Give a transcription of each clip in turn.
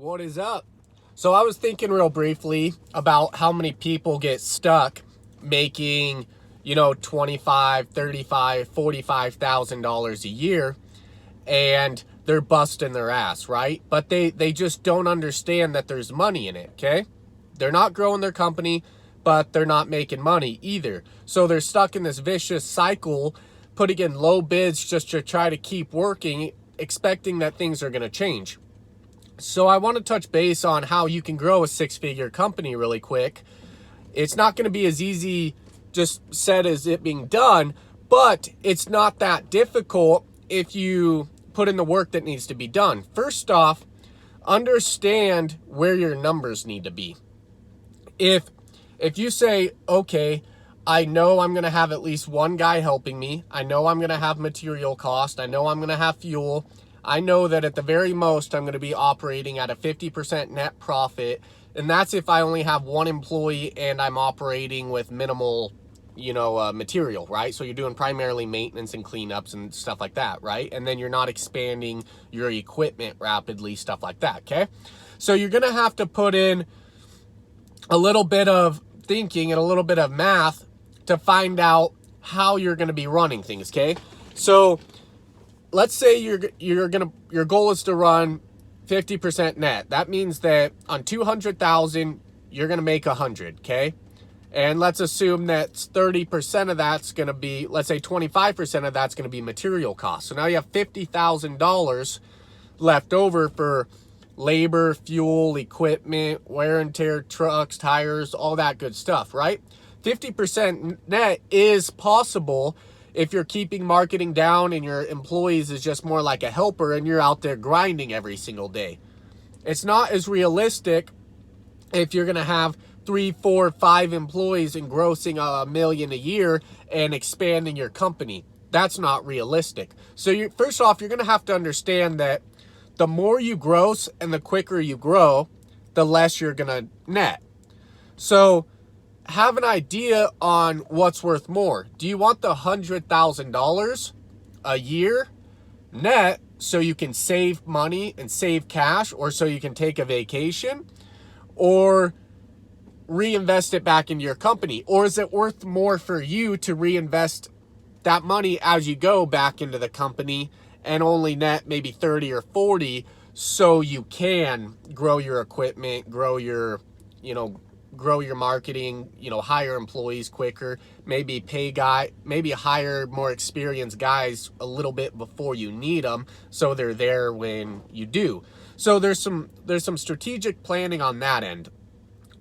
What is up? So I was thinking real briefly about how many people get stuck making, 25, 35, $45,000 a year, and they're busting their ass, right? But they just don't understand that there's money in it, okay? They're not growing their company, but they're not making money either. So they're stuck in this vicious cycle, putting in low bids just to try to keep working, expecting that things are going to change. So I want to touch base on how you can grow a six-figure company really quick. It's not going to be as easy just said as it being done, but it's not that difficult if you put in the work that needs to be done. First off, understand where your numbers need to be. If you say, okay, I know I'm going to have at least one guy helping me. I know I'm going to have material cost. I know I'm going to have fuel. I know that at the very most, I'm going to be operating at a 50% net profit. And that's if I only have one employee and I'm operating with minimal, material, right? So you're doing primarily maintenance and cleanups and stuff like that, right? And then you're not expanding your equipment rapidly, stuff like that, okay? So you're going to have to put in a little bit of thinking and a little bit of math to find out how you're going to be running things, okay? So let's say your goal is to run 50% net. That means that on 200,000, you're going to make 100, okay? And let's assume that 30% of that's going to be, let's say 25% of that's going to be material costs. So now you have $50,000 left over for labor, fuel, equipment, wear and tear, trucks, tires, all that good stuff, right? 50% net is possible if you're keeping marketing down and your employees is just more like a helper and you're out there grinding every single day. It's not as realistic if you're going to have 3, 4, 5 employees and grossing $1 million a year and expanding your company. That's not realistic. So first off, you're going to have to understand that the more you gross and the quicker you grow, the less you're going to net. So have an idea on what's worth more. Do you want the $100,000 a year net so you can save money and save cash, or so you can take a vacation, or reinvest it back into your company? Or is it worth more for you to reinvest that money as you go back into the company and only net maybe 30 or 40 so you can grow your equipment, grow your marketing, hire employees quicker, maybe hire more experienced guys a little bit before you need them so they're there when you do. So there's some strategic planning on that end.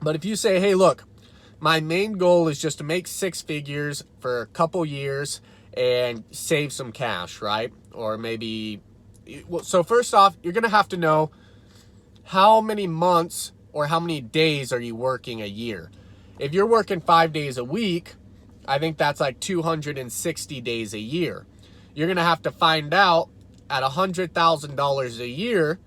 But if you say, hey, look, my main goal is just to make six figures for a couple years and save some cash, right? Or maybe, so first off, you're going to have to know how many months or how many days are you working a year. If you're working 5 days a week, I think that's like 260 days a year. You're going to have to find out at $100,000 a year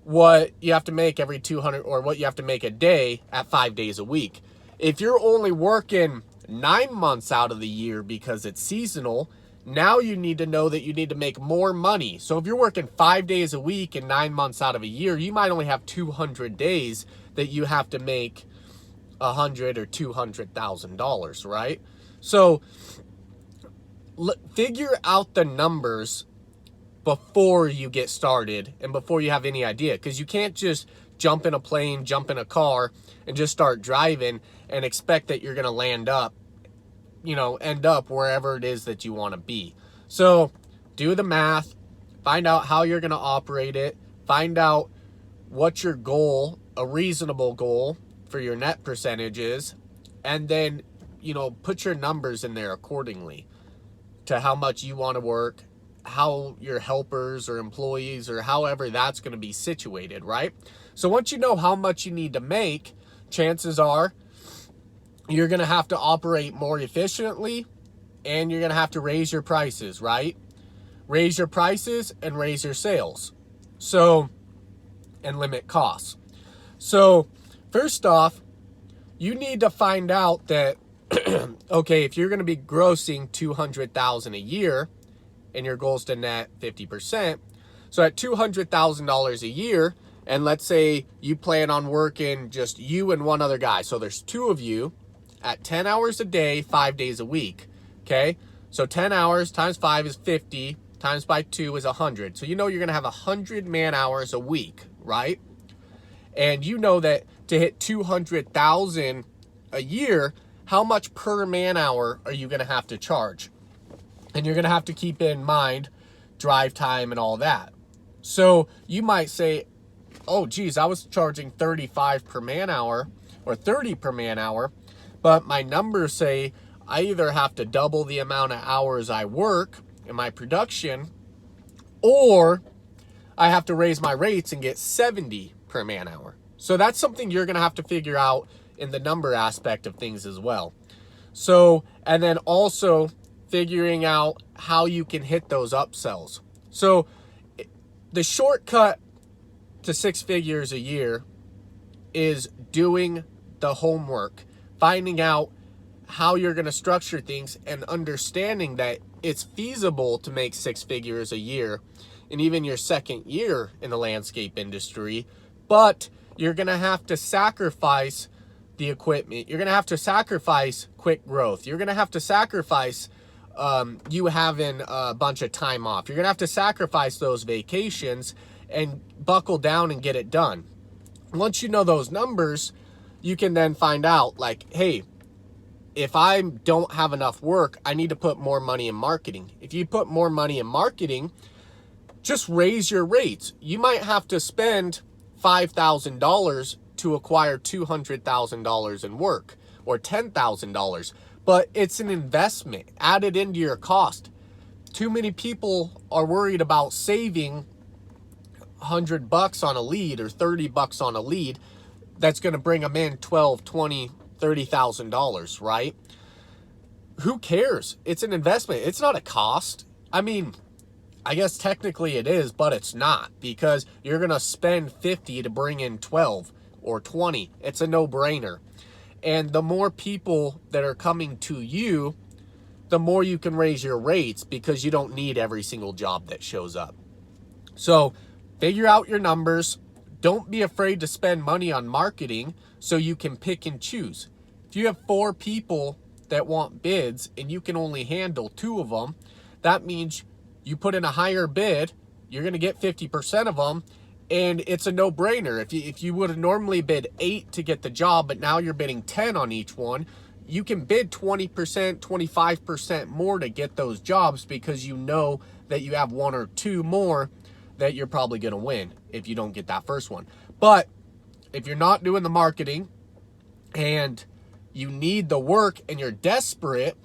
what you have to make every 200, or what you have to make a day at 5 days a week. If you're only working 9 months out of the year because it's seasonal, now you need to know that you need to make more money. So if you're working 5 days a week and 9 months out of a year, you might only have 200 days that you have to make $100,000 or $200,000, right? So figure out the numbers before you get started and before you have any idea, because you can't just jump in a plane, jump in a car, and just start driving and expect that you're going to end up wherever it is that you want to be. So do the math, find out how you're going to operate it, find out what your goal, a reasonable goal for your net percentage is, and then, put your numbers in there accordingly to how much you want to work, how your helpers or employees or however that's going to be situated, right? So once you know how much you need to make, chances are you're going to have to operate more efficiently, and you're going to have to raise your prices, right? Raise your prices and raise your sales. So, and limit costs. So first off, you need to find out that, okay, if you're going to be grossing $200,000 a year and your goal is to net 50%, so at $200,000 a year, And let's say you plan on working just you and one other guy. So there's 2 of you at 10 hours a day, 5 days a week. Okay? So 10 hours times 5 is 50, times by 2 is 100. So you know you're going to have 100 man hours a week, right? And you know that to hit 200,000 a year, how much per man hour are you going to have to charge? And you're going to have to keep in mind drive time and all that. So you might say, oh, geez, I was charging 35 per man hour or 30 per man hour, but my numbers say I either have to double the amount of hours I work in my production, or I have to raise my rates and get 70 per man hour. So that's something you're going to have to figure out in the number aspect of things as well. So, and then also figuring out how you can hit those upsells. So the shortcut to 6 figures a year is doing the homework, finding out how you're going to structure things, and understanding that it's feasible to make 6 figures a year in even your second year in the landscape industry, but you're going to have to sacrifice the equipment. You're going to have to sacrifice quick growth. You're going to have to sacrifice you having a bunch of time off. You're going to have to sacrifice those vacations and buckle down and get it done. Once you know those numbers, you can then find out, like, hey, if I don't have enough work, I need to put more money in marketing. If you put more money in marketing, just raise your rates. You might have to spend $5,000 to acquire $200,000 in work, or $10,000, but it's an investment. Add it into your cost. Too many people are worried about saving $100 on a lead or $30 on a lead that's going to bring them in $12,000, $20,000, $30,000, right? Who cares? It's an investment. It's not a cost. I mean, I guess technically it is, but it's not, because you're going to spend 50 to bring in 12 or 20. It's a no-brainer. And the more people that are coming to you, the more you can raise your rates, because you don't need every single job that shows up. So figure out your numbers. Don't be afraid to spend money on marketing so you can pick and choose. If you have 4 people that want bids and you can only handle 2 of them, that means you put in a higher bid, you're going to get 50% of them, and it's a no-brainer. If you would have normally bid 8 to get the job, but now you're bidding 10 on each one, you can bid 20%, 25% more to get those jobs, because you know that you have 1 or 2 more that you're probably going to win if you don't get that first one. But if you're not doing the marketing and you need the work and you're desperate,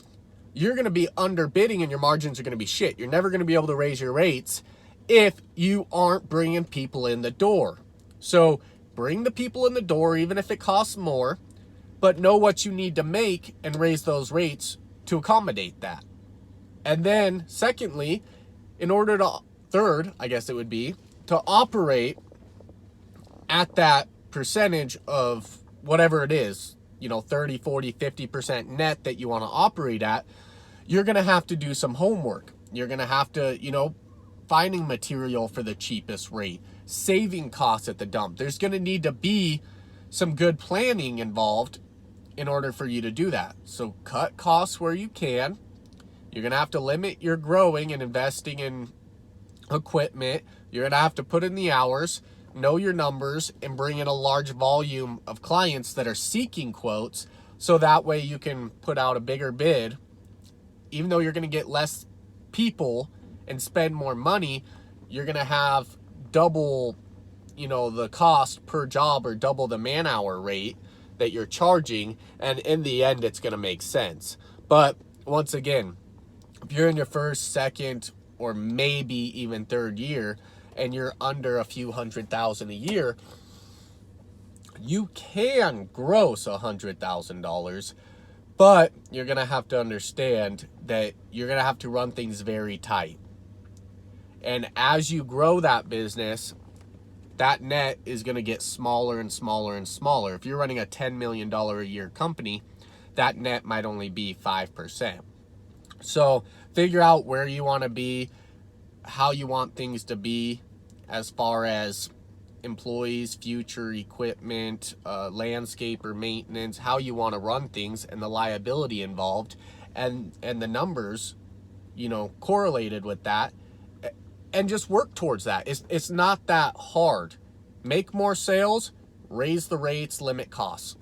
you're going to be underbidding and your margins are going to be shit. You're never going to be able to raise your rates if you aren't bringing people in the door. So bring the people in the door, even if it costs more, but know what you need to make and raise those rates to accommodate that. And then secondly, third, I guess it would be, to operate at that percentage of whatever it is, 30, 40, 50% net that you want to operate at, you're going to have to do some homework. You're going to have to, finding material for the cheapest rate, saving costs at the dump. There's going to need to be some good planning involved in order for you to do that. So cut costs where you can. You're going to have to limit your growing and investing in equipment. You're going to have to put in the hours, know your numbers, and bring in a large volume of clients that are seeking quotes, so that way you can put out a bigger bid. Even though you're going to get less people and spend more money, you're going to have double, the cost per job, or double the man-hour rate that you're charging, and in the end, it's going to make sense. But once again, if you're in your first, second, or maybe even third year, and you're under a few $100,000 a year, you can gross $100,000, but you're going to have to understand that you're going to have to run things very tight. And as you grow that business, that net is going to get smaller and smaller and smaller. If you're running a $10 million a year company, that net might only be 5%. So figure out where you want to be, how you want things to be, as far as employees, future equipment, landscaper maintenance, how you want to run things, and the liability involved, and the numbers, you know, correlated with that, and just work towards that. It's not that hard. Make more sales, raise the rates, limit costs.